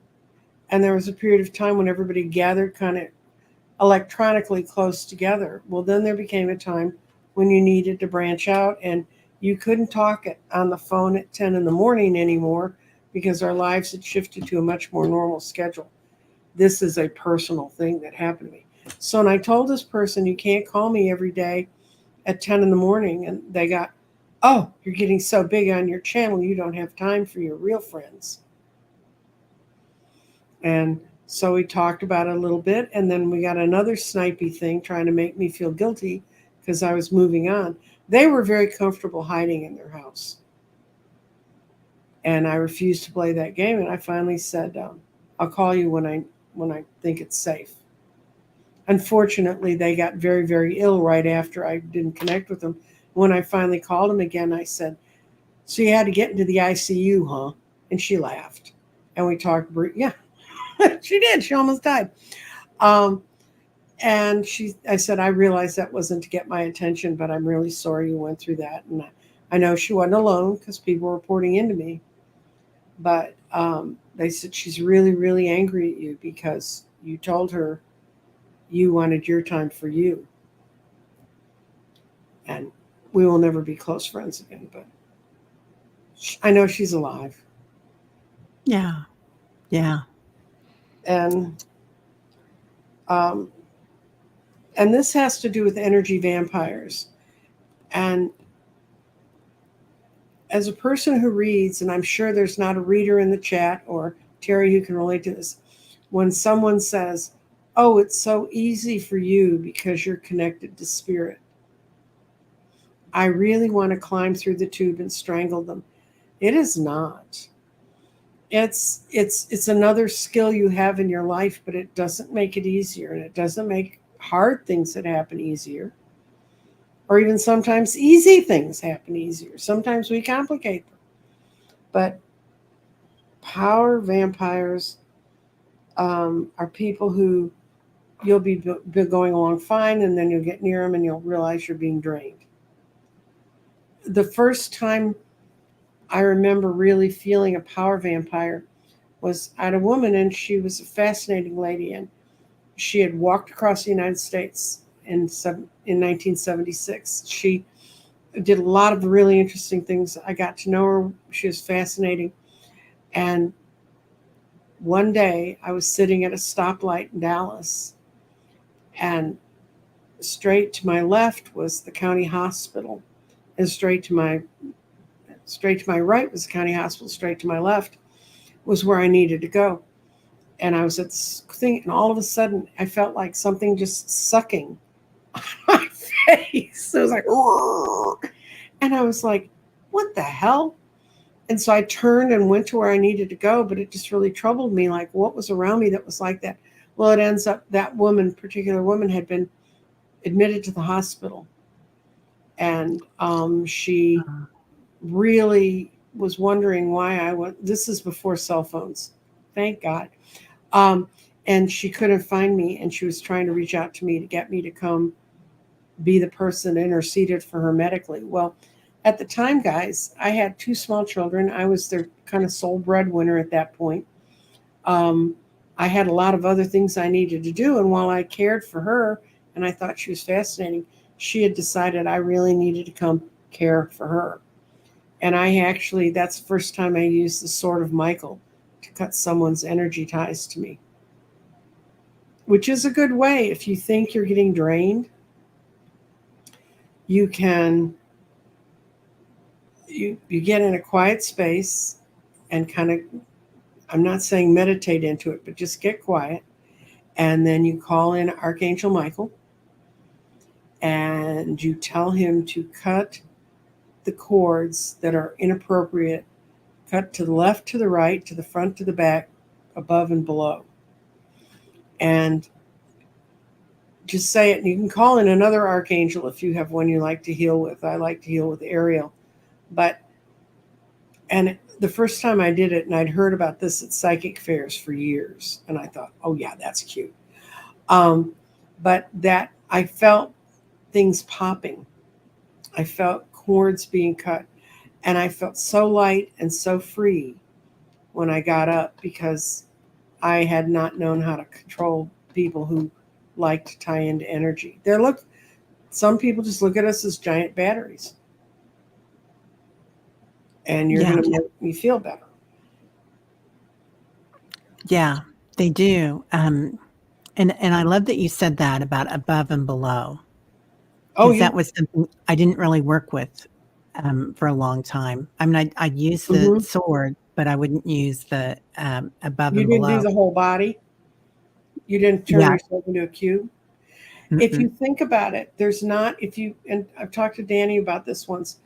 And there was a period of time when everybody gathered kind of electronically close together. Well, then there became a time when you needed to branch out and you couldn't talk on the phone at 10 in the morning anymore because our lives had shifted to a much more normal schedule. This is a personal thing that happened to me. So, and I told this person, you can't call me every day at 10 in the morning. And they got, oh, you're getting so big on your channel, you don't have time for your real friends. And so we talked about it a little bit. And then we got another snipey thing trying to make me feel guilty because I was moving on. They were very comfortable hiding in their house. And I refused to play that game. And I finally said, I'll call you when I think it's safe. Unfortunately, they got very, very ill right after I didn't connect with them. When I finally called them again, I said, so you had to get into the ICU, huh? And she laughed. And we talked. Yeah, she did. She almost died. And I said, I realized that wasn't to get my attention, but I'm really sorry you went through that. And I know she wasn't alone because people were reporting into me. But they said she's really, really angry at you because you told her you wanted your time for you. And we will never be close friends again. But I know she's alive. Yeah. Yeah. And this has to do with energy vampires. And as a person who reads, and I'm sure there's not a reader in the chat or Teri who can relate to this, when someone says, oh, it's so easy for you because you're connected to spirit, I really want to climb through the tube and strangle them. It is not. It's another skill you have in your life, but it doesn't make it easier, and it doesn't make hard things that happen easier. Or even sometimes easy things happen easier. Sometimes we complicate them. But power vampires are people who you'll be going along fine, and then you'll get near them and you'll realize you're being drained. The first time I remember really feeling a power vampire was at a woman, and she was a fascinating lady, and she had walked across the United States in 1976. She did a lot of really interesting things. I got to know her. She was fascinating. And one day I was sitting at a stoplight in Dallas, and straight to my left was the county hospital, and straight to my right was the county hospital, straight to my left was where I needed to go. And I was at this thing, and all of a sudden I felt like something just sucking my face. It was like, "Ugh." And I was like, what the hell? And so I turned and went to where I needed to go, but it just really troubled me, like what was around me that was like that. Well, it ends up that particular woman had been admitted to the hospital, and she really was wondering why I went. This is before cell phones, thank God. And she couldn't find me, and she was trying to reach out to me to get me to come be the person that interceded for her medically. Well, at the time, guys, I had 2 small children. I was their kind of sole breadwinner at that point. I had a lot of other things I needed to do, and while I cared for her and I thought she was fascinating, she had decided I really needed to come care for her. And that's the first time I used the Sword of Michael to cut someone's energy ties to me, which is a good way. If you think you're getting drained, you can, you get in a quiet space and kind of, I'm not saying meditate into it, but just get quiet. And then you call in Archangel Michael and you tell him to cut the cords that are inappropriate, cut to the left, to the right, to the front, to the back, above and below. And just say it. And you can call in another archangel if you have one you like to heal with. I like to heal with Ariel. And the first time I did it, and I'd heard about this at psychic fairs for years, and I thought, oh yeah, that's cute. But that I felt things popping. I felt cords being cut, and I felt so light and so free when I got up, because I had not known how to control people who like to tie into energy. Some people just look at us as giant batteries, and you're going to make me feel better. Yeah, they do. And I love that you said that about above and below. Oh, That was something I didn't really work with for a long time. I mean, I'd use the sword, but I wouldn't use the above and below. You didn't do the whole body? You didn't turn yourself into a cube? If you think about it, there's not, and I've talked to Danny about this once,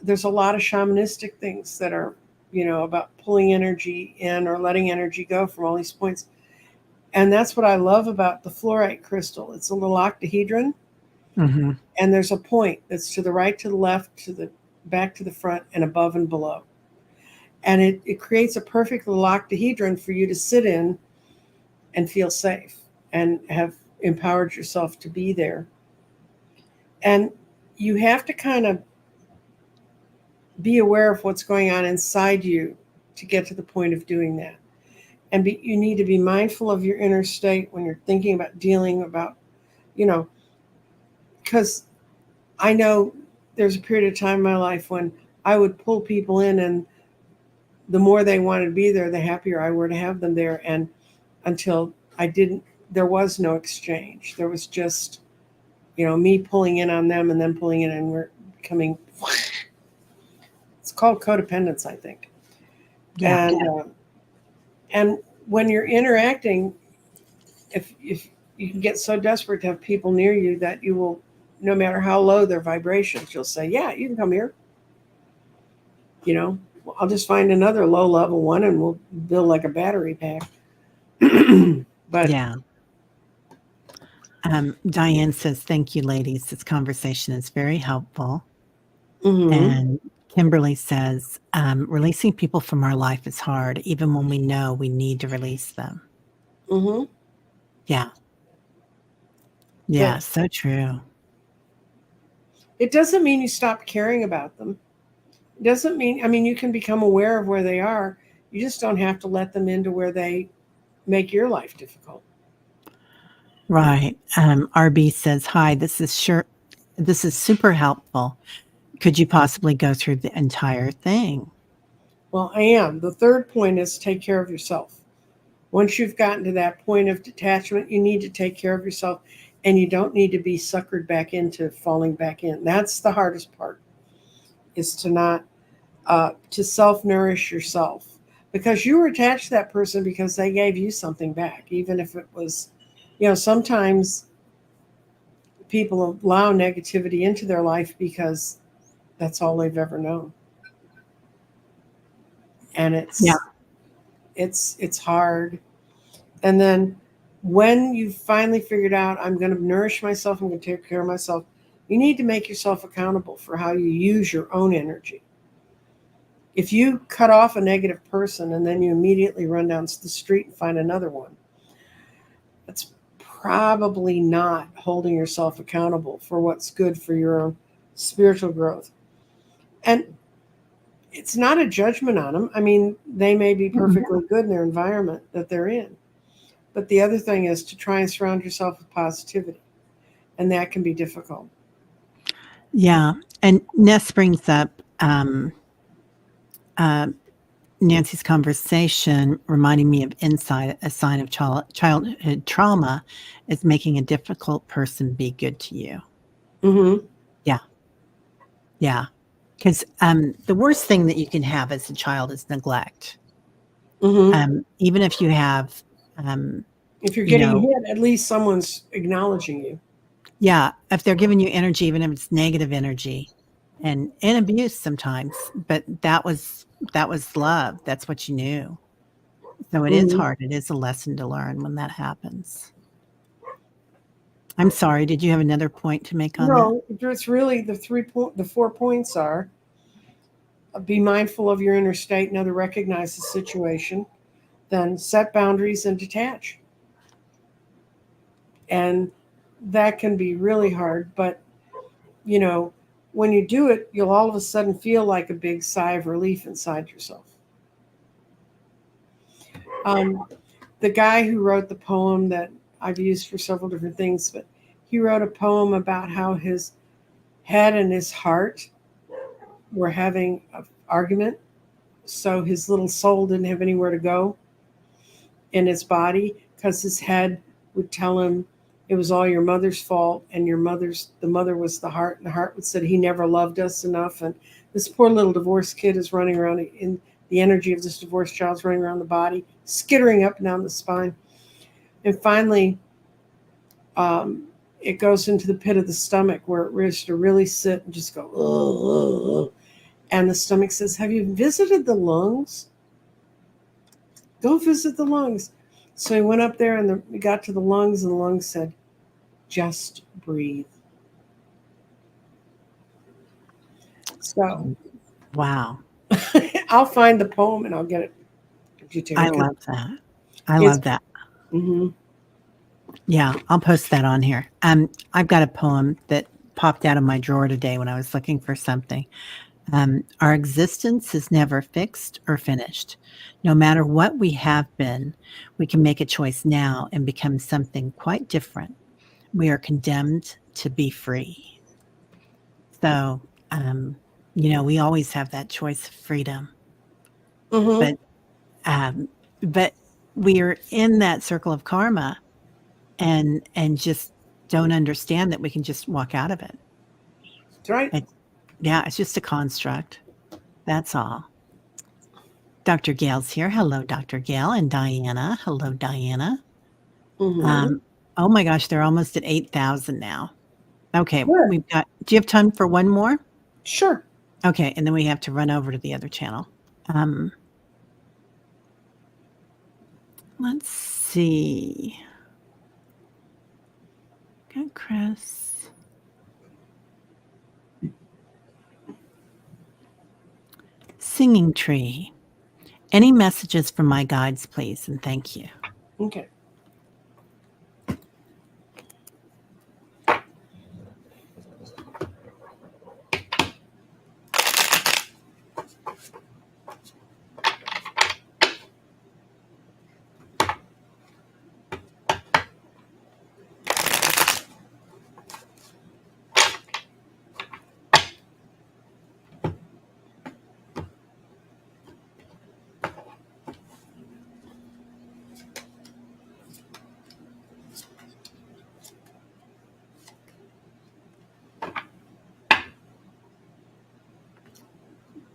there's a lot of shamanistic things that are, about pulling energy in or letting energy go from all these points. And that's what I love about the fluorite crystal. It's a little octahedron, Mm-hmm. and there's a point that's to the right, to the left, to the back, to the front, and above and below. And it creates a perfect little octahedron for you to sit in and feel safe and have empowered yourself to be there. And you have to kind of be aware of what's going on inside you to get to the point of doing that. And you need to be mindful of your inner state when you're thinking about dealing about, because I know there's a period of time in my life when I would pull people in, and the more they wanted to be there, the happier I were to have them there. And until there was no exchange. There was just, me pulling in on them and then pulling in, and we're becoming, it's called codependence, I think. Yeah. And when you're interacting, if you can get so desperate to have people near you that you will, no matter how low their vibrations, you'll say, yeah, you can come here. I'll just find another low level one and we'll build like a battery pack. But yeah. Diane says, thank you, ladies. This conversation is very helpful. Mm-hmm. And Kimberly says, releasing people from our life is hard, even when we know we need to release them. Mm-hmm. Yeah. Yeah, so true. It doesn't mean you stop caring about them. It doesn't mean, you can become aware of where they are. You just don't have to let them into where they make your life difficult. Right. RB says, hi, this is super helpful. Could you possibly go through the entire thing? Well, I am. The third point is take care of yourself. Once you've gotten to that point of detachment, you need to take care of yourself, and you don't need to be suckered back into falling back in. That's the hardest part, is to not, to self-nourish yourself, because you were attached to that person because they gave you something back, even if it was, sometimes people allow negativity into their life because that's all they've ever known. And it's hard. And then when you've finally figured out, I'm going to nourish myself, I'm going to take care of myself, you need to make yourself accountable for how you use your own energy. If you cut off a negative person and then you immediately run down the street and find another one, that's probably not holding yourself accountable for what's good for your own spiritual growth. And it's not a judgment on them. They may be perfectly good in their environment that they're in. But the other thing is to try and surround yourself with positivity. And that can be difficult. Yeah. And Ness brings up Nancy's conversation, reminding me of insight. A sign of childhood trauma is making a difficult person be good to you. Mm-hmm. Yeah. Yeah. Because the worst thing that you can have as a child is neglect. Mm-hmm. Even if you have... if you're getting hit, at least someone's acknowledging you. Yeah. If they're giving you energy, even if it's negative energy, and abuse sometimes, but that was love. That's what you knew. So it is hard. It is a lesson to learn when that happens. I'm sorry. Did you have another point to make on that? No, it's really the 4 points are: be mindful of your inner state, know to recognize the situation, then set boundaries and detach. And that can be really hard, but when you do it, you'll all of a sudden feel like a big sigh of relief inside yourself. The guy who wrote the poem that I've used for several different things, but he wrote a poem about how his head and his heart were having an argument. So his little soul didn't have anywhere to go in his body, because his head would tell him it was all your mother's fault, and the mother was the heart, and the heart would say he never loved us enough. And this poor little divorced kid is running around in the energy of this divorced child's running around the body, skittering up and down the spine. And finally, it goes into the pit of the stomach where it was to really sit and just go, ugh. And the stomach says, have you visited the lungs? Go visit the lungs. So he went up there and we got to the lungs, and the lungs said, just breathe. So, wow. I'll find the poem and I'll get it. I love that. I love that. Mm-hmm. Yeah, I'll post that on here. I've got a poem that popped out of my drawer today when I was looking for something. Our existence is never fixed or finished. No matter what we have been, we can make a choice now and become something quite different. We are condemned to be free. So, we always have that choice of freedom, Mm-hmm. um, but we are in that circle of karma and just don't understand that we can just walk out of it. That's right. It's just a construct. That's all. Dr. Gail's here. Hello, Dr. Gail, and Diana. Hello, Diana. Mm-hmm. Oh my gosh, they're almost at 8,000 now. Okay, Good. we've got. Do you have time for one more? Sure. Okay, and then we have to run over to the other channel. Let's see. Got Chris. Singing Tree. Any messages from my guides, please, and thank you. Okay.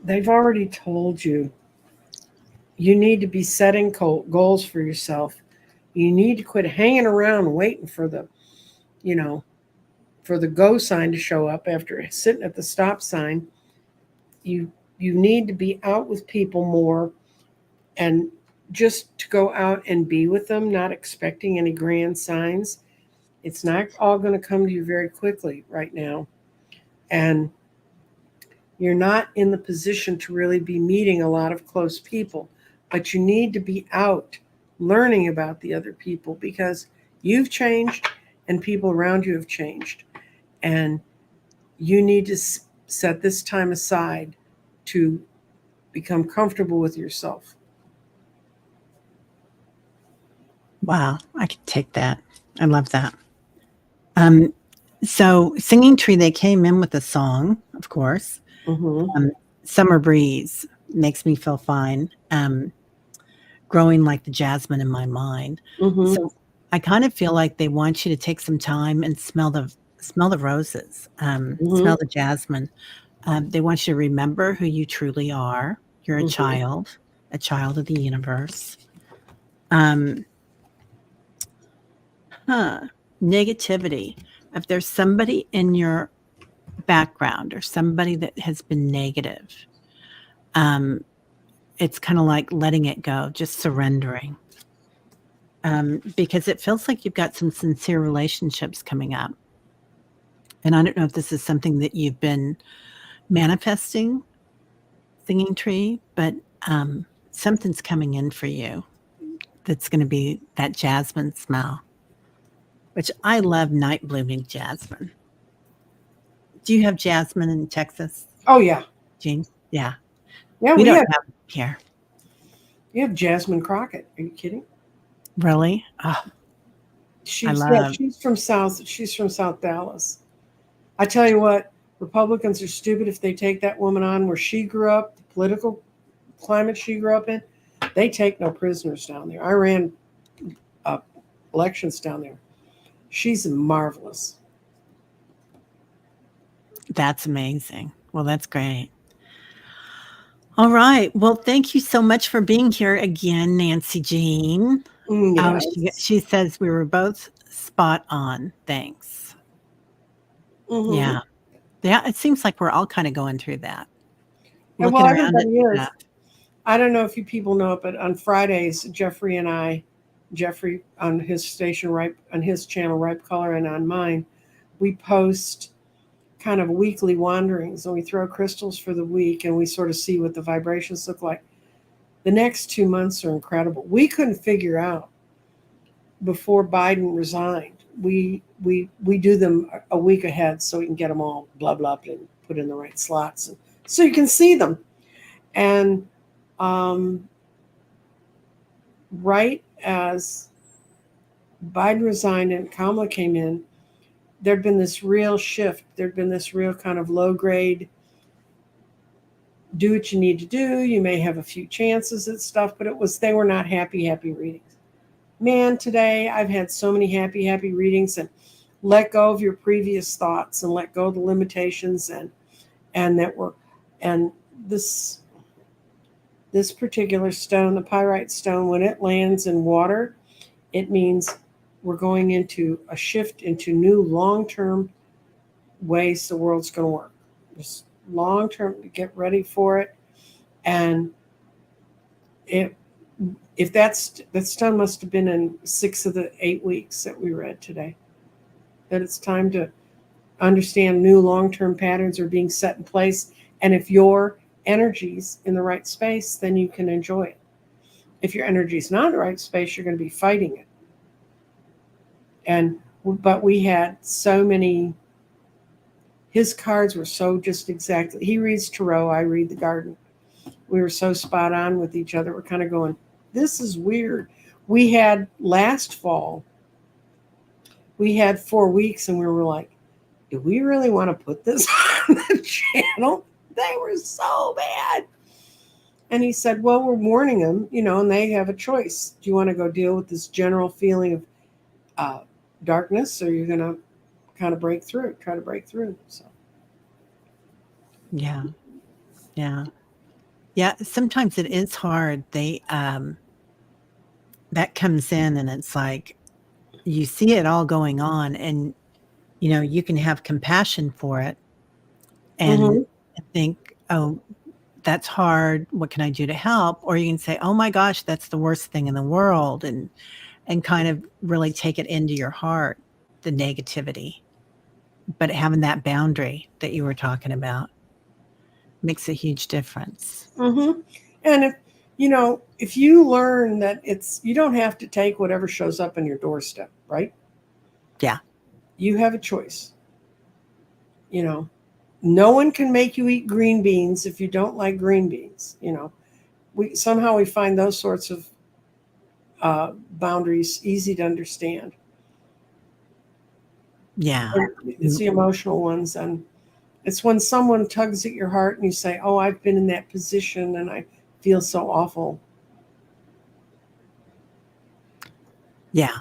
They've already told you need to be setting goals for yourself. You need to quit hanging around waiting for the, for the go sign to show up after sitting at the stop sign. You need to be out with people more, and just to go out and be with them, not expecting any grand signs. It's not all going to come to you very quickly right now. And you're not in the position to really be meeting a lot of close people, but you need to be out learning about the other people, because you've changed and people around you have changed. And you need to set this time aside to become comfortable with yourself. Wow, I could take that. I love that. So Singing Tree, they came in with a song, of course. Mm-hmm. Summer Breeze makes me feel fine. Growing like the jasmine in my mind. Mm-hmm. So I kind of feel like they want you to take some time and smell the roses, smell the jasmine. They want you to remember who you truly are. You're a child of the universe. Negativity. If there's somebody in your background or somebody that has been negative, it's kind of like letting it go, just surrendering. Because it feels like you've got some sincere relationships coming up. And I don't know if this is something that you've been manifesting, Singing Tree, but something's coming in for you that's going to be that jasmine smell, which I love night blooming jasmine. Do you have jasmine in Texas? Oh, yeah. Jean? Yeah. Yeah, we don't have it here. You have Jasmine Crockett. Are you kidding? Really? Oh, she's from South Dallas. I tell you what, Republicans are stupid if they take that woman on where she grew up, the political climate she grew up in. They take no prisoners down there. I ran elections down there. She's marvelous. That's amazing. Well, that's great. All right. Well, thank you so much for being here again, Nancy Jean. Yes. She says we were both spot on. Thanks. Mm-hmm. Yeah. Yeah. It seems like we're all kind of going through that, And well, looking around at everybody is. stuff. I don't know if you people know it, but on Fridays, Jeffrey on his station, Ripe, on his channel, Ripe Color, and on mine, we post kind of weekly wanderings, and we throw crystals for the week, and we sort of see what the vibrations look like. The next 2 months are incredible. We couldn't figure out before Biden resigned. We do them a week ahead so we can get them all blah blah and put in the right slots, and so you can see them. And um, right as Biden resigned and Kamala came in, there'd been this real shift. There'd been this real kind of low grade, do what you need to do. You may have a few chances at stuff, but they were not happy readings. Man, today I've had so many happy readings, and let go of your previous thoughts and let go of the limitations and that were and this particular stone, the pyrite stone, when it lands in water, it means we're going into a shift into new long-term ways the world's going to work. Just long-term, get ready for it. And if that stone must have been in 6 of the 8 weeks that we read today, that it's time to understand new long-term patterns are being set in place. And if your energy's in the right space, then you can enjoy it. If your energy's not in the right space, you're going to be fighting it. But we had so many, his cards were so just exactly, he reads tarot, I read the garden. We were so spot on with each other. We're kind of going, this is weird. We had last fall, we had 4 weeks, and we were like, do we really want to put this on the channel? They were so bad. And he said, well, we're warning them, and they have a choice. Do you want to go deal with this general feeling of darkness, or you're going to kind of try to break through? So. Yeah. Yeah. Yeah. Sometimes it is hard. That comes in and it's like, you see it all going on and, you can have compassion for it and Mm-hmm. think, oh, that's hard. What can I do to help? Or you can say, oh my gosh, that's the worst thing in the world. And kind of really take it into your heart, the negativity. But having that boundary that you were talking about makes a huge difference. Mm-hmm. And if you learn that you don't have to take whatever shows up on your doorstep, right? Yeah. You have a choice. No one can make you eat green beans if you don't like green beans. We find those sorts of boundaries easy to understand. Yeah. It's the emotional ones, and it's when someone tugs at your heart and you say, oh, I've been in that position and I feel so awful. Yeah.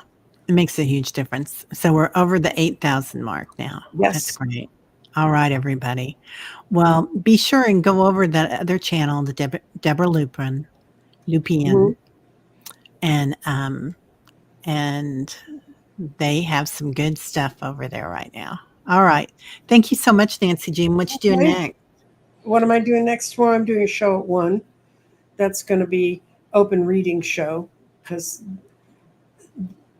It makes a huge difference. So we're over the 8,000 mark now. That's Yes. great. All right, everybody. Well, be sure and go over that other channel, the Deborah Lupin, Mm-hmm. and and they have some good stuff over there right now. All right. Thank you so much, Nancy Jean. What you doing Okay. next? What am I doing next? Tomorrow I'm doing a show at 1. That's going to be open reading show, because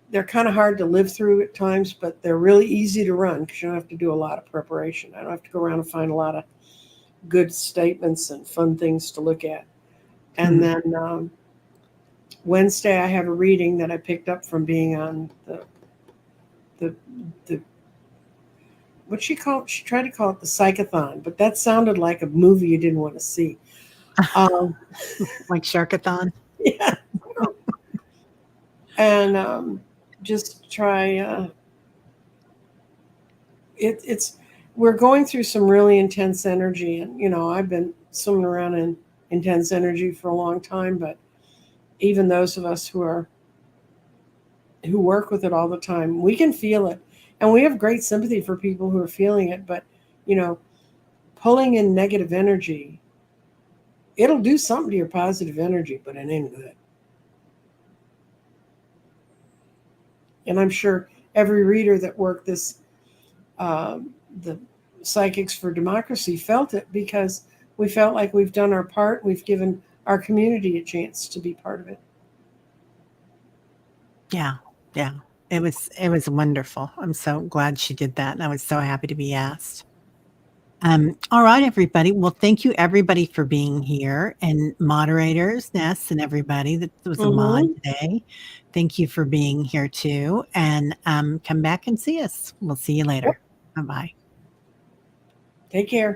they're kind of hard to live through at times, but they're really easy to run because you don't have to do a lot of preparation. I don't have to go around and find a lot of good statements and fun things to look at. And then Wednesday I have a reading that I picked up from being on the what she tried to call it the psychathon, but that sounded like a movie you didn't want to see. Like Sharkathon? Yeah. And just try it's we're going through some really intense energy, and I've been swimming around in intense energy for a long time, but even those of us who work with it all the time, we can feel it, and we have great sympathy for people who are feeling it. But pulling in negative energy, it'll do something to your positive energy, but it ain't good. And I'm sure every reader that worked this the Psychics for Democracy felt it, because we felt like we've done our part. We've given our community a chance to be part of it. Yeah. Yeah. It was wonderful. I'm so glad she did that. And I was so happy to be asked. All right, everybody. Well, thank you everybody for being here, and moderators, Ness, and everybody that was a mod today. Thank you for being here too. And come back and see us. We'll see you later. Bye-bye. Take care.